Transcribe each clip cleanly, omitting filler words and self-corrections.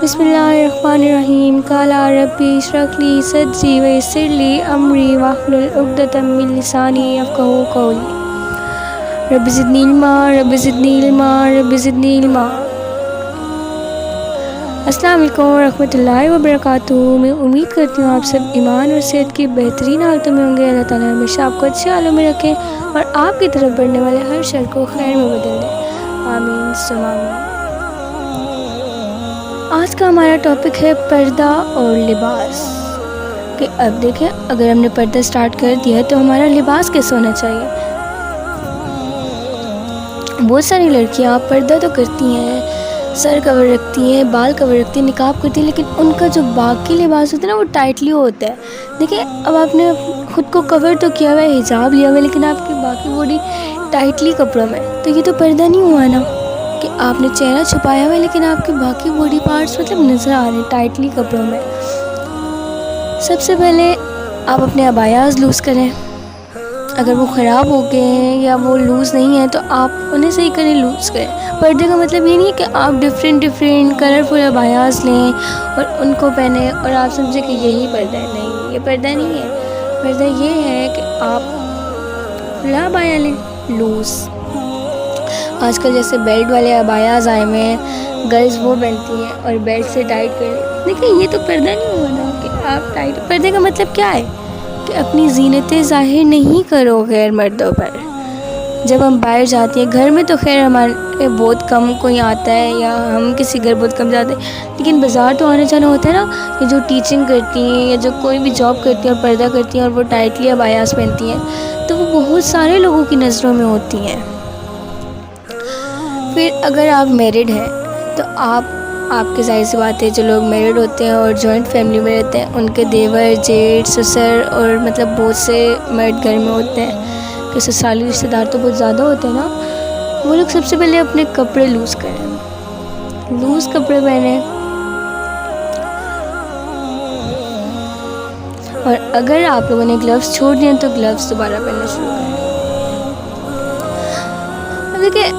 بسم اللہ الرحمن الرحیم قال ربی اشرح لی صدری ویسر لی امری واحلل عقدۃ من لسانی یفقہوا قولی رب زدنی علما رب زدنی علما رب زدنی علما۔ السلام علیکم ورحمۃ اللہ وبرکاتہ۔ میں امید کرتی ہوں آپ سب ایمان اور صحت کی بہترین حالتوں میں ہوں گے۔ اللہ تعالیٰ ہمیشہ آپ کو اچھے حالوں میں رکھیں اور آپ کی طرف بڑھنے والے ہر شر کو خیر میں بدل دیں، آمین ثم آمین۔ آج کا ہمارا ٹاپک ہے پردہ اور لباس۔ کہ اب دیکھیں، اگر ہم نے پردہ سٹارٹ کر دیا ہے تو ہمارا لباس کیسا ہونا چاہیے۔ بہت ساری لڑکیاں پردہ تو کرتی ہیں، سر کور رکھتی ہیں، بال کور رکھتی ہیں، نقاب کرتی ہیں، لیکن ان کا جو باقی لباس ہوتا ہے نا وہ ٹائٹلی ہوتا ہے۔ دیکھیں، اب آپ نے خود کو کور تو کیا ہوا ہے، حجاب لیا ہوا ہے، لیکن آپ کی باقی باڈی ٹائٹلی کپڑوں میں، تو یہ تو پردہ نہیں ہوا نا، کہ آپ نے چہرہ چھپایا ہوا ہے لیکن آپ کے باقی باڈی پارٹس نظر آ رہے ہیں ٹائٹلی کپڑوں میں۔ سب سے پہلے آپ اپنے عبایاز لوز کریں، اگر وہ خراب ہو گئے ہیں یا وہ لوز نہیں ہیں تو آپ انہیں صحیح کریں، لوز کریں۔ پردے کا مطلب یہ نہیں ہے کہ آپ ڈفرینٹ کلرفل عبایاز لیں اور ان کو پہنیں اور آپ سمجھیں کہ یہی پردہ ہے۔ نہیں، یہ پردہ نہیں ہے۔ پردہ یہ ہے کہ آپ کھلا عبایا لیں، لوز۔ آج کل جیسے بیلٹ والے عبایاز آئے ہوئے ہیں، گرلز وہ پہنتی ہیں اور بیلٹ سے ٹائٹ کر لیں۔ دیکھیں، یہ تو پردہ نہیں ہوا نا کہ آپ ٹائٹ۔ پردے کا مطلب کیا ہے کہ اپنی زینتیں ظاہر نہیں کرو غیر مردوں پر۔ جب ہم باہر جاتے ہیں، گھر میں تو خیر ہمارے بہت کم کوئی آتا ہے یا ہم کسی گھر بہت کم جاتے ہیں، لیکن بازار تو آنا جانا ہوتا ہے نا، کہ جو ٹیچنگ کرتی ہیں یا جو کوئی بھی جاب کرتی ہیں اور پردہ کرتی ہیں اور وہ ٹائٹلی عبایاز پہنتی ہیں، تو وہ بہت سارے لوگوں کی نظروں میں ہوتی ہیں۔ پھر اگر آپ میرڈ ہیں تو آپ کے ظاہر سی بات ہے، جو لوگ میرڈ ہوتے ہیں اور جوائنٹ فیملی میں رہتے ہیں، ان کے دیور، جیٹھ، سسر اور بہت سے مرد گھر میں ہوتے ہیں، کہ سسرالی رشتہ دار تو بہت زیادہ ہوتے ہیں نا، وہ لوگ سب سے پہلے اپنے کپڑے لوز کریں، لوز کپڑے پہنیں۔ اور اگر آپ لوگوں نے گلوز چھوڑ دیے تو گلوز دوبارہ پہننا شروع کریں۔ دیکھیں،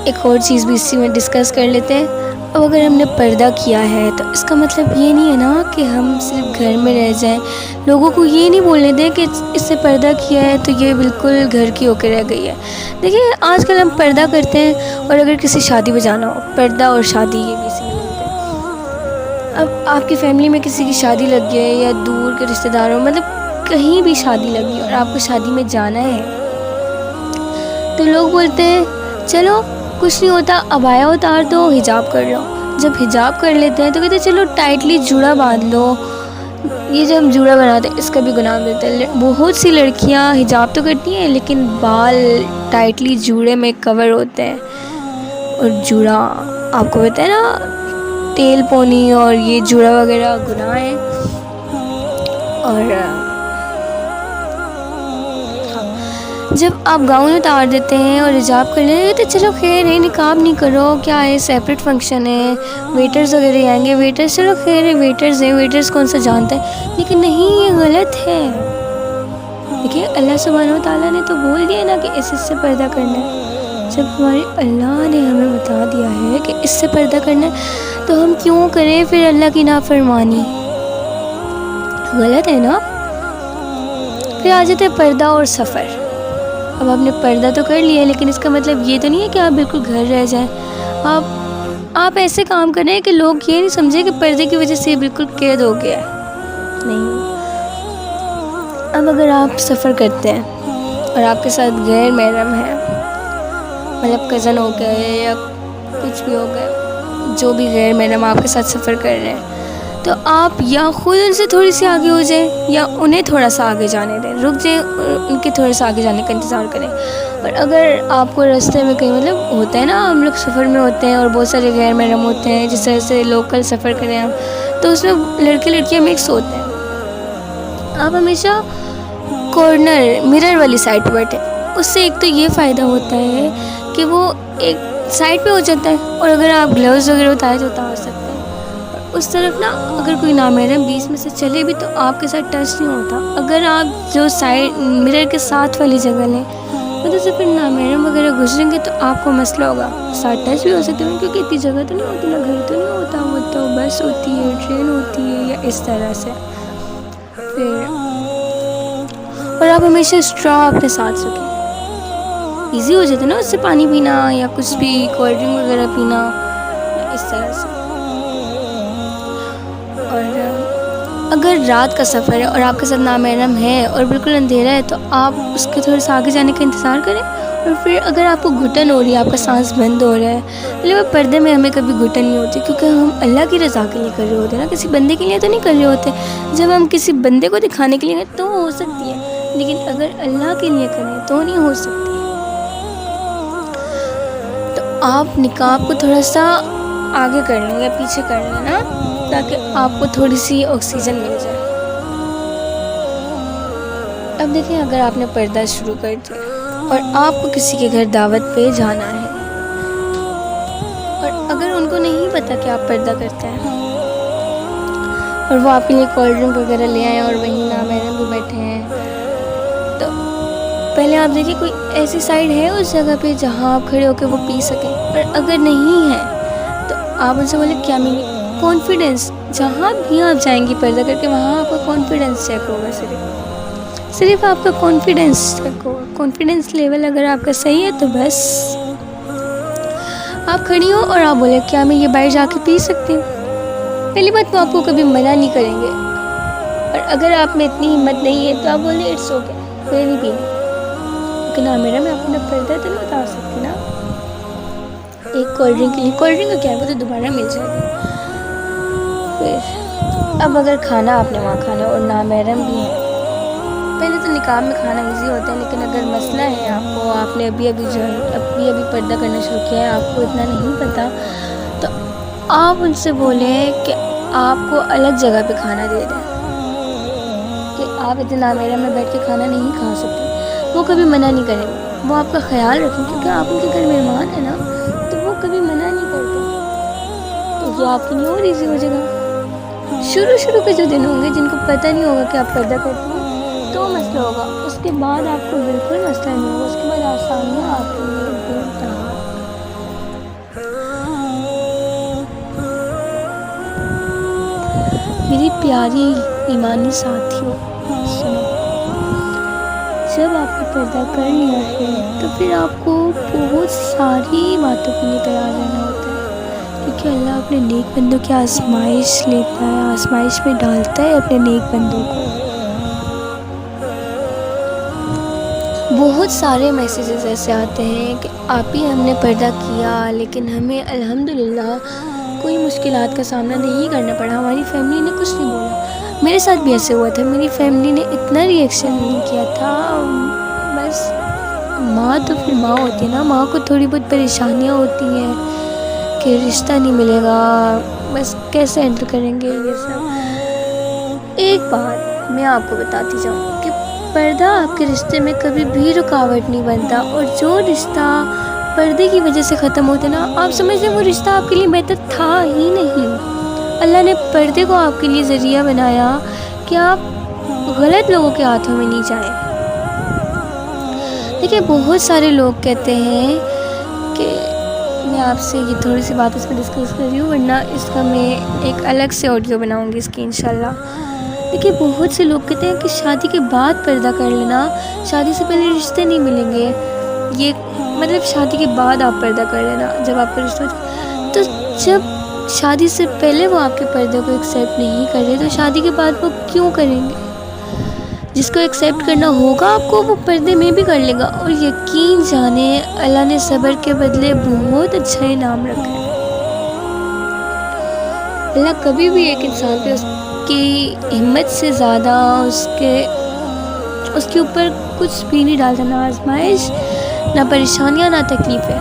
ایک اور چیز بھی اسی میں ڈسکس کر لیتے ہیں۔ اب اگر ہم نے پردہ کیا ہے تو اس کا مطلب یہ نہیں ہے نا کہ ہم صرف گھر میں رہ جائیں۔ لوگوں کو یہ نہیں بولنے دیں کہ اس سے پردہ کیا ہے تو یہ بالکل گھر کی ہو کے رہ گئی ہے۔ دیکھیں، آج کل ہم پردہ کرتے ہیں اور اگر کسی شادی پہ جانا ہو، پردہ اور شادی یہ بھی اسی میں ملتا ہے۔ اب آپ کی فیملی میں کسی کی شادی لگ گئی ہے یا دور کے رشتہ داروں، کہیں بھی شادی لگی اور آپ کو شادی میں جانا ہے، تو لوگ بولتے ہیں چلو کچھ نہیں ہوتا، عبایا اتار دو، حجاب کر لو۔ جب حجاب کر لیتے ہیں تو کہتے ہیں چلو ٹائٹلی جوڑا باندھ لو۔ یہ جو ہم جوڑا بناتے ہیں اس کا بھی گناہ ملتا ہے۔ بہت سی لڑکیاں حجاب تو کرتی ہیں لیکن بال ٹائٹلی جوڑے میں کور ہوتے ہیں، اور جوڑا آپ کو پتہ ہے نا، تیل پونی اور یہ جوڑا وغیرہ گناہ ہے۔ اور جب آپ گاؤن اتار دیتے ہیں اور حجاب کر لیتے ہیں تو چلو خیر ہے، نقاب نہیں کرو، کیا ہے، سیپریٹ فنکشن ہے، ویٹرز وغیرہ آئیں گے، ویٹرز چلو خیر ہے، ویٹرز ہیں، ویٹرز کون سا جانتا ہے، لیکن نہیں، یہ غلط ہے۔ دیکھیے، اللہ سبحانہ و تعالیٰ نے تو بول دیا نا کہ اس سے پردہ کرنا ہے۔ جب ہمارے اللہ نے ہمیں بتا دیا ہے کہ اس سے پردہ کرنا ہے تو ہم کیوں کریں پھر اللہ کی نافرمانی؟ غلط ہے نا۔ پھر آ جاتے ہیں پردہ اور سفر۔ اب آپ نے پردہ تو کر لیا ہے لیکن اس کا مطلب یہ تو نہیں ہے کہ آپ بالکل گھر رہ جائیں۔ آپ ایسے کام کر رہے ہیں کہ لوگ یہ نہیں سمجھیں کہ پردے کی وجہ سے یہ بالکل قید ہو گیا ہے، نہیں۔ اب اگر آپ سفر کرتے ہیں اور آپ کے ساتھ غیر محرم ہے، کزن ہو گئے یا کچھ بھی ہو گئے، جو بھی غیر محرم آپ کے ساتھ سفر کر رہے ہیں، تو آپ یا خود ان سے تھوڑی سی آگے ہو جائیں یا انہیں تھوڑا سا آگے جانے دیں، رک جائیں اور ان کے تھوڑا سا آگے جانے کا انتظار کریں۔ اور اگر آپ کو راستے میں کہیں ہوتا ہے نا، ہم لوگ سفر میں ہوتے ہیں اور بہت سارے غیر محرم ہوتے ہیں، جس طرح سے لوکل سفر کریں ہم، تو اس میں لڑکے لڑکیاں مکس ہوتے ہیں۔ آپ ہمیشہ کارنر مرر والی سائڈ پہ بیٹھیں، اس سے ایک تو یہ فائدہ ہوتا ہے کہ وہ ایک سائڈ پہ ہو جاتا ہے، اور اگر آپ گلوز وغیرہ اتارے تو اتار سکتے ہیں۔ اس طرف نا اگر کوئی نامحرم بیچ میں سے چلے بھی تو آپ کے ساتھ ٹچ نہیں ہوتا۔ اگر آپ جو سائڈ مرر کے ساتھ والی جگہ لیں، سے پھر نامحرم وغیرہ گزریں گے تو آپ کو مسئلہ ہوگا، ساتھ ٹچ بھی ہو سکتے ہیں، کیونکہ اتنی جگہ تو نہیں ہوتی نا، گھر تو نہیں ہوتا، وہ تو بس بس ہوتی ہے، ٹرین ہوتی ہے، یا اس طرح سے. پھر اور آپ ہمیشہ اسٹرا اپنے ساتھ رکھیں. ایزی ہو جاتا ہے نا اس سے پانی پینا یا کچھ بھی کولڈ ڈرنک وغیرہ پینا اس طرح سے. اور اگر رات کا سفر ہے اور آپ کے ساتھ نامحرم ہے اور بالکل اندھیرا ہے تو آپ اس کے تھوڑے سے آگے جانے کا انتظار کریں. اور پھر اگر آپ کو گھٹن ہو رہی ہے، آپ کا سانس بند ہو رہا ہے، لیکن پردے میں ہمیں کبھی گھٹن نہیں ہوتی کیونکہ ہم اللہ کی رضا کے لیے کر رہے ہوتے ہیں نا، کسی بندے کے لیے تو نہیں کر رہے ہوتے. جب ہم کسی بندے کو دکھانے کے لیے تو ہو سکتی ہے، لیکن اگر اللہ کے لیے کریں تو نہیں ہو سکتی. تو آپ نقاب کو تھوڑا سا آگے کر لیں یا پیچھے کر لیں نا، تاکہ آپ کو تھوڑی سی آکسیجن مل جائے. اب دیکھیں، اگر آپ نے پردہ شروع کر دیا اور آپ کو کسی کے گھر دعوت پہ جانا ہے، اور اگر ان کو نہیں پتہ کہ آپ پردہ کرتے ہیں اور وہ آپ کے لیے کولڈ ڈرنک وغیرہ لے آئے اور وہیں نامحرم بھی بیٹھے ہیں، تو پہلے آپ دیکھیں کوئی ایسی سائڈ ہے اس جگہ پہ جہاں آپ کھڑے ہو کے وہ پی سکیں. اور اگر نہیں ہے تو آپ ان سے بولے کیا میری کانفیڈنس، جہاں بھی آپ جائیں گی پردہ کر کے وہاں آپ کا کانفیڈنس چیک ہوگا. صرف آپ کا کانفیڈنس چیک ہوگا. کانفیڈنس لیول اگر آپ کا صحیح ہے تو بس آپ کھڑی ہو اور آپ بولے کیا میں یہ باہر جا کے پی سکتی ہوں. پہلی بات وہ آپ کو کبھی منع نہیں کریں گے. اور اگر آپ میں اتنی ہمت نہیں ہے تو آپ بولے اٹس اوکے، میں نہیں پینی. لیکن میرا میں اپنا پردہ تو نہیں اتار سکتی نا. ایک کولڈ ڈرنک کے لیے، کولڈ ڈرنک کا کیا ہے، وہ تو دوبارہ مل جائے گا. پھر اب اگر کھانا آپ نے وہاں کھانا اور نامحرم بھی ہے، پہلے تو نقاب میں کھانا ایزی ہوتا ہے، لیکن اگر مسئلہ ہے آپ نے ابھی پردہ کرنا شروع کیا ہے، آپ کو اتنا نہیں پتہ، تو آپ ان سے بولیں کہ آپ کو الگ جگہ پہ کھانا دے دیں، کہ آپ اتنے نامحرم میں بیٹھ کے کھانا نہیں کھا سکتے. وہ کبھی منع نہیں کریں گے، وہ آپ کا خیال رکھیں کیونکہ آپ ان کے گھر مہمان ہیں نا، تو وہ کبھی منع نہیں کرتے. تو یہ آپ کے لیے اور ایزی ہو جائے گا. شروع کے جو دن ہوں گے جن کو پتہ نہیں ہوگا کہ آپ پردہ کرتے ہیں تو مسئلہ ہوگا. اس کے بعد آپ کو بالکل مسئلہ نہیں ہوگا. اس کے بعد آسانیاں آپ کے لیے بہت ہیں. میری پیاری ایمانی ساتھیوں، سنو، جب آپ نے پردہ کر لیا ہے تو پھر آپ کو بہت ساری باتوں کے لیے تیار رہنا ہوتا ہے، کیونکہ اللہ اپنے نیک بندوں کی آزمائش لیتا ہے، آزمائش میں ڈالتا ہے اپنے نیک بندوں کو. بہت سارے میسیجز ایسے آتے ہیں کہ آپ ہی ہم نے پردہ کیا لیکن ہمیں الحمدللہ کوئی مشکلات کا سامنا نہیں کرنا پڑا، ہماری فیملی نے کچھ نہیں بولا. میرے ساتھ بھی ایسے ہوا تھا، میری فیملی نے اتنا ری ایکشن نہیں کیا تھا. بس ماں تو پھر ماں ہوتی ہے نا، ماں کو تھوڑی بہت پریشانیاں ہوتی ہیں کہ رشتہ نہیں ملے گا، بس کیسے ہینڈل کریں گے یہ سب. ایک بات میں آپ کو بتاتی جاؤں کہ پردہ آپ کے رشتے میں کبھی بھی رکاوٹ نہیں بنتا، اور جو رشتہ پردے کی وجہ سے ختم ہوتا ہے نا، آپ سمجھ لیں وہ رشتہ آپ کے لیے بہتر تھا ہی نہیں. اللہ نے پردے کو آپ کے لیے ذریعہ بنایا کہ آپ غلط لوگوں کے ہاتھوں میں نہیں جائیں. دیکھیں، بہت سارے لوگ کہتے ہیں کہ میں آپ سے یہ تھوڑی سی بات اس پہ ڈسکس کر رہی ہوں، ورنہ اس کا میں ایک الگ سے آڈیو بناؤں گی اس کی انشاءاللہ. دیکھیے، بہت سے لوگ کہتے ہیں کہ شادی کے بعد پردہ کر لینا، شادی سے پہلے رشتے نہیں ملیں گے. یہ مطلب شادی کے بعد آپ پردہ کر لینا جب آپ کا رشتہ تو جب شادی سے پہلے وہ آپ کے پردے کو ایکسیپٹ نہیں کر رہے تو شادی کے بعد وہ کیوں کریں گے؟ جس کو ایکسیپٹ کرنا ہوگا آپ کو، وہ پردے میں بھی کر لے گا. اور یقین جانیں، اللہ نے صبر کے بدلے بہت اچھا انعام رکھا ہے. اللہ کبھی بھی ایک انسان پہ اس کی ہمت سے زیادہ اس کے اوپر کچھ بھی نہیں ڈالتا، نہ آزمائش، نہ پریشانیاں، نہ تکلیفیں.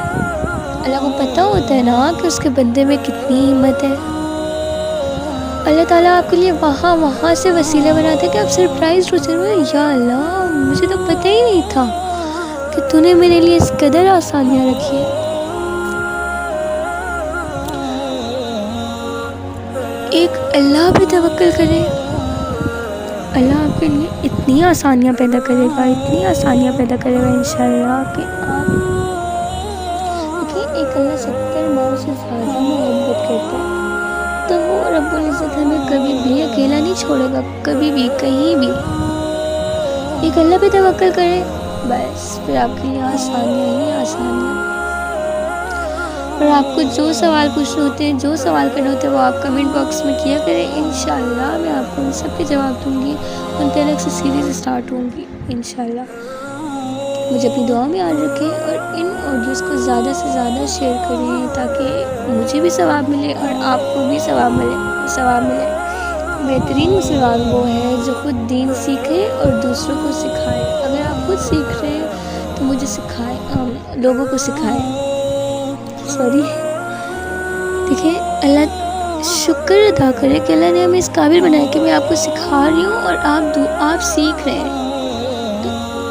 اللہ کو پتہ ہوتا ہے نا کہ اس کے بندے میں کتنی ہمت ہے. اللہ تعالیٰ آپ کے لیے وہاں سے وسیلہ بناتا ہے کہ آپ سرپرائز ہو جائیں. یا اللہ، مجھے تو پتہ ہی نہیں تھا کہ تو نے میرے لیے اس قدر آسانیاں رکھی ہیں. ایک اللہ پہ توکل کریں، اللہ آپ کے لیے اتنی آسانیاں پیدا کرے گا، اتنی آسانیاں پیدا کرے گا انشاءاللہ کہ آپ دیکھیے، ایک اللہ 70 ماؤں سے زیادہ محبت کرتا ہے. تو وہ رب العزت ہمیں کبھی بھی اکیلا نہیں چھوڑے گا، کبھی بھی کہیں بھی. ایک اللہ پہ توکل کریں بس، پھر آپ کے لیے آسانیاں ہی آسانیاں. اور آپ کو جو سوال پوچھنے ہوتے ہیں، جو سوال کرنے ہوتے ہیں، وہ آپ کمنٹ باکس میں کیا کریں. انشاءاللہ میں آپ کو ان سب کے جواب دوں گی. ان پہ الگ سے سیریز اسٹارٹ ہوں گی انشاءاللہ. مجھے اپنی دعا میں یاد رکھیں اور ان آڈیوز کو زیادہ سے زیادہ شیئر کریں تاکہ مجھے بھی ثواب ملے اور آپ کو بھی ثواب ملے. بہترین مسلمان وہ ہے جو خود دین سیکھے اور دوسروں کو سکھائے. اگر آپ خود سیکھ رہے ہیں تو مجھے سکھائیں، لوگوں کو سکھائیں. دیکھیں، اللہ شکر ادا کرے کہ اللہ نے ہمیں اس قابل بنایا کہ میں آپ کو سکھا رہی ہوں اور آپ سیکھ رہے ہیں، تو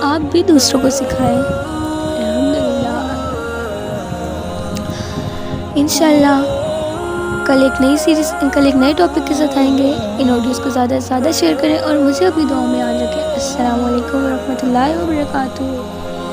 آپ بھی دوسروں کو سکھائیں. الحمدللہ. انشاءاللہ کل ایک نئے ٹاپک کے ساتھ آئیں گے. ان آڈیوز کو زیادہ سے زیادہ شیئر کریں اور مجھے اپنی دعاؤں میں یاد رکھیں. السلام علیکم ورحمۃ اللہ وبرکاتہ.